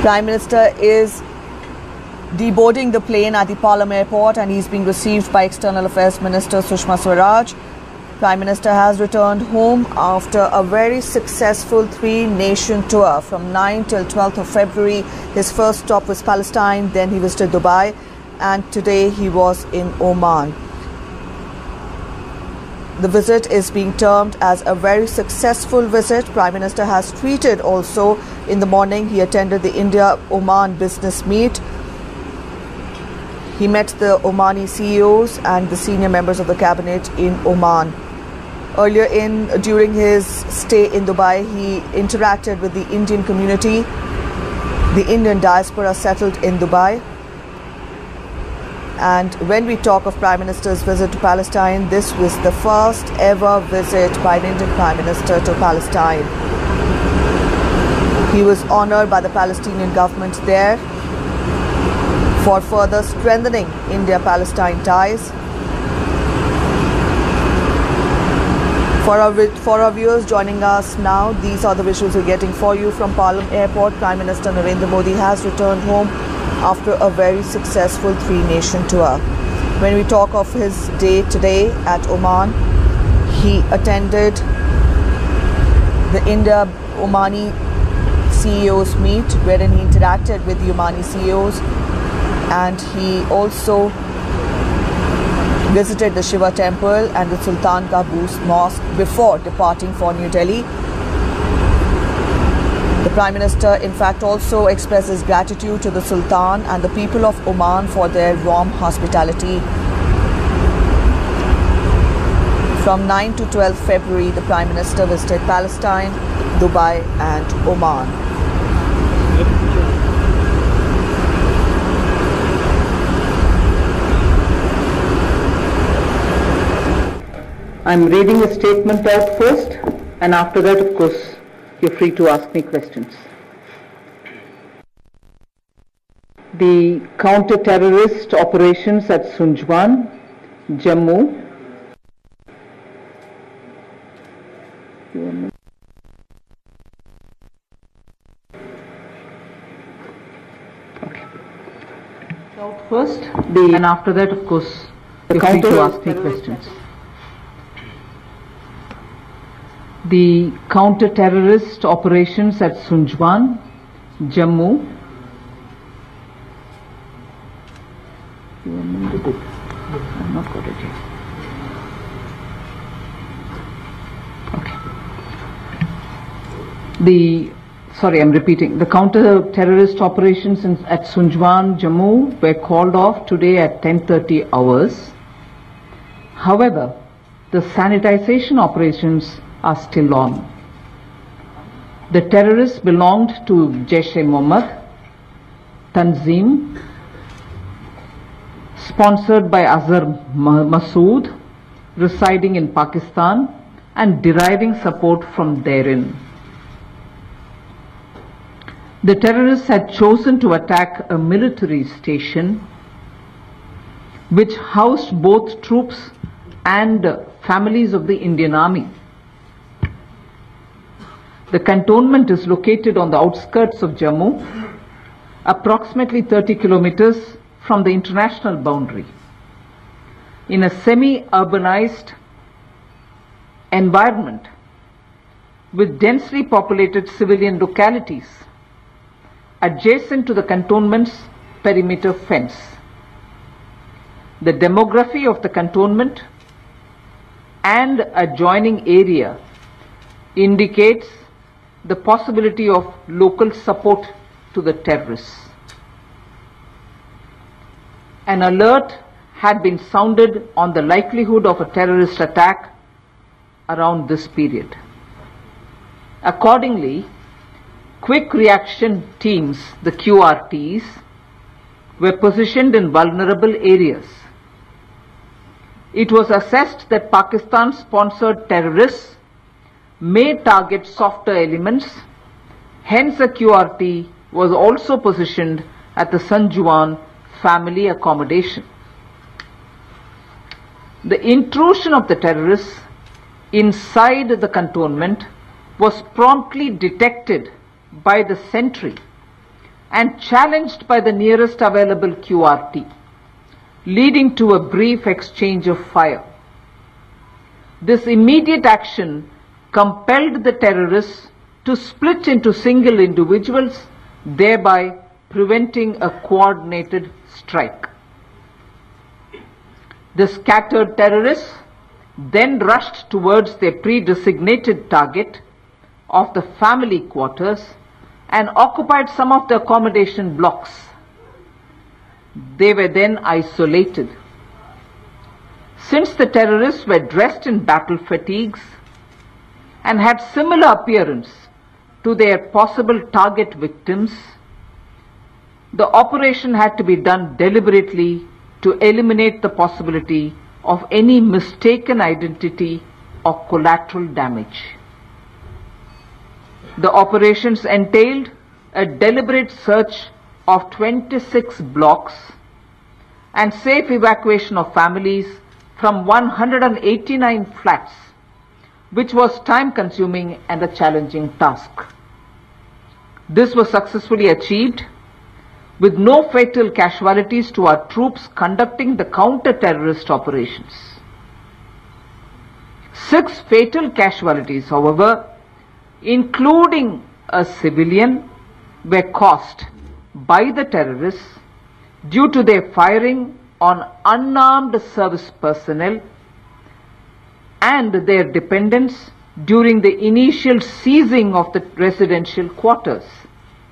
Prime Minister is deboarding the plane at the Palam airport and he's being received by External Affairs Minister Sushma Swaraj. Prime Minister has returned home after a very successful three-nation tour from 9 till 12th of February. His first stop was Palestine, then he visited Dubai, and today he was in Oman. The visit is being termed as a very successful visit. Prime Minister has tweeted also in the morning he attended the India-Oman business meet. He met the Omani CEOs and the senior members of the cabinet in Oman. Earlier during his stay in Dubai, he interacted with the Indian community, the Indian diaspora settled in Dubai. And when we talk of Prime Minister's visit to Palestine, this was the first ever visit by an Indian Prime Minister to Palestine. He was honored by the Palestinian government there for further strengthening India-Palestine ties. For our viewers joining us now, these are the visuals we're getting for you from Palam Airport. Prime Minister Narendra Modi has returned home after a very successful three-nation tour. When we talk of his day today at Oman, he attended the India-Omani CEOs meet, wherein he interacted with the Omani CEOs, and he also visited the Shiva temple and the Sultan Qaboos mosque before departing for New Delhi. The Prime Minister in fact also expresses gratitude to the Sultan and the people of Oman for their warm hospitality. From 9 to 12 February, the Prime Minister visited Palestine, Dubai and Oman. I'm reading a statement out first, and after that, of course, you're free to ask me questions. The counter-terrorist operations at Sunjwan, Jammu, first, and after that, of course, you're free to ask me questions. The counter-terrorist operations at Sunjwan, Jammu. I've not got it yet. Okay. I'm repeating. The counter-terrorist operations at Sunjwan, Jammu were called off today at 10:30 hours. However, the sanitization operations are still on. The terrorists belonged to Jaish-e-Mohammed, Tanzim, sponsored by Azhar Masood, residing in Pakistan and deriving support from therein. The terrorists had chosen to attack a military station which housed both troops and families of the Indian Army. The cantonment is located on the outskirts of Jammu, approximately 30 kilometers from the international boundary, in a semi-urbanized environment with densely populated civilian localities adjacent to the cantonment's perimeter fence. The demography of the cantonment and adjoining area indicates the possibility of local support to the terrorists. An alert had been sounded on the likelihood of a terrorist attack around this period. Accordingly, quick reaction teams, the QRTs, were positioned in vulnerable areas. It was assessed that Pakistan-sponsored terrorists may target softer elements, hence a QRT was also positioned at the Sunjwan family accommodation. The intrusion of the terrorists inside the cantonment was promptly detected by the sentry, and challenged by the nearest available QRT, leading to a brief exchange of fire. This immediate action compelled the terrorists to split into single individuals, thereby preventing a coordinated strike. The scattered terrorists then rushed towards their pre-designated target of the family quarters and occupied some of the accommodation blocks. They were then isolated. Since the terrorists were dressed in battle fatigues and had similar appearance to their possible target victims, the operation had to be done deliberately to eliminate the possibility of any mistaken identity or collateral damage. The operations entailed a deliberate search of 26 blocks and safe evacuation of families from 189 flats, which was time-consuming and a challenging task. This was successfully achieved with no fatal casualties to our troops conducting the counter-terrorist operations. 6 fatal casualties, however, including a civilian, were caused by the terrorists due to their firing on unarmed service personnel and their dependents during the initial seizing of the residential quarters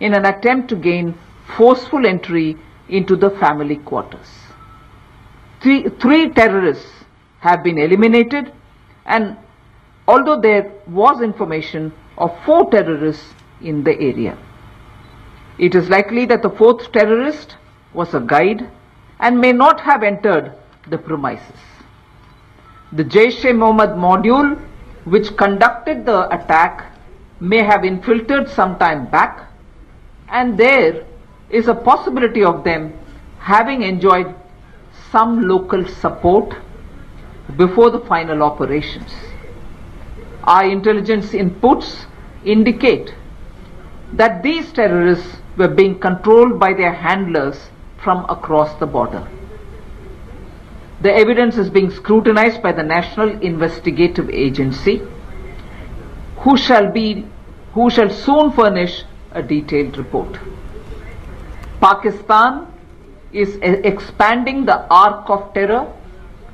in an attempt to gain forceful entry into the family quarters. Three terrorists have been eliminated, and although there was information of 4 terrorists in the area, it is likely that the 4th terrorist was a guide and may not have entered the premises. The Jaish-e-Mohammed module which conducted the attack may have infiltrated some time back, and there is a possibility of them having enjoyed some local support before the final operations. Our intelligence inputs indicate that these terrorists were being controlled by their handlers from across the border. The evidence is being scrutinized by the National Investigative Agency, who shall soon furnish a detailed report. Pakistan is expanding the arc of terror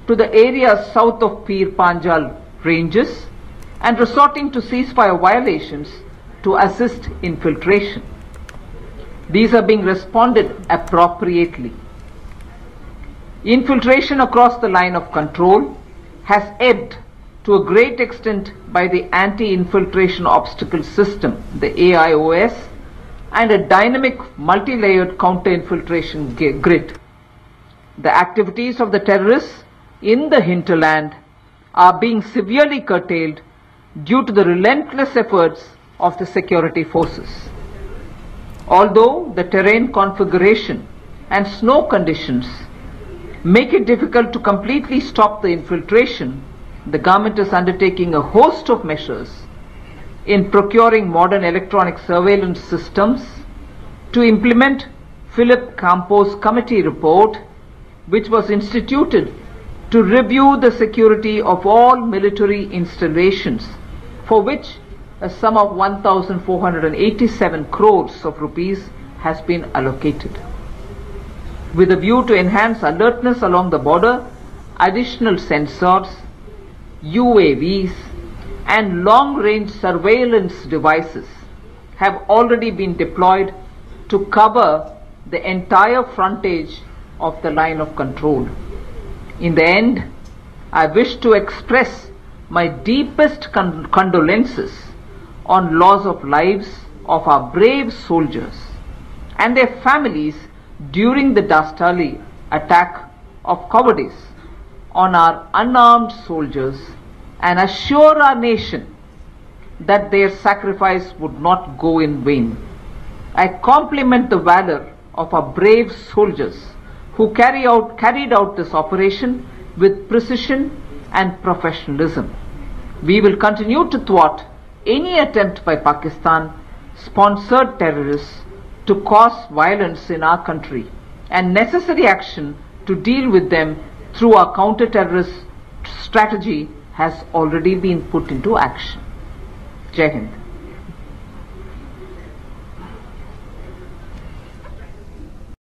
to the areas south of Pir Panjal ranges and resorting to ceasefire violations to assist infiltration. These are being responded appropriately. Infiltration across the line of control has ebbed to a great extent by the anti-infiltration obstacle system, the AIOS, and a dynamic multi-layered counter-infiltration grid. The activities of the terrorists in the hinterland are being severely curtailed due to the relentless efforts of the security forces. Although the terrain configuration and snow conditions make it difficult to completely stop the infiltration, the government is undertaking a host of measures in procuring modern electronic surveillance systems to implement Philip Campo's committee report, which was instituted to review the security of all military installations, for which a sum of 1,487 crores of rupees has been allocated. With a view to enhance alertness along the border, additional sensors, UAVs, and long-range surveillance devices have already been deployed to cover the entire frontage of the line of control. In the end, I wish to express my deepest condolences on loss of lives of our brave soldiers and their families during the dastardly attack of cowardice on our unarmed soldiers, and assure our nation that their sacrifice would not go in vain. I compliment the valor of our brave soldiers who carried out this operation with precision and professionalism. We will continue to thwart any attempt by Pakistan-sponsored terrorists to cause violence in our country, and necessary action to deal with them through our counter-terrorist strategy has already been put into action. Jai Hind.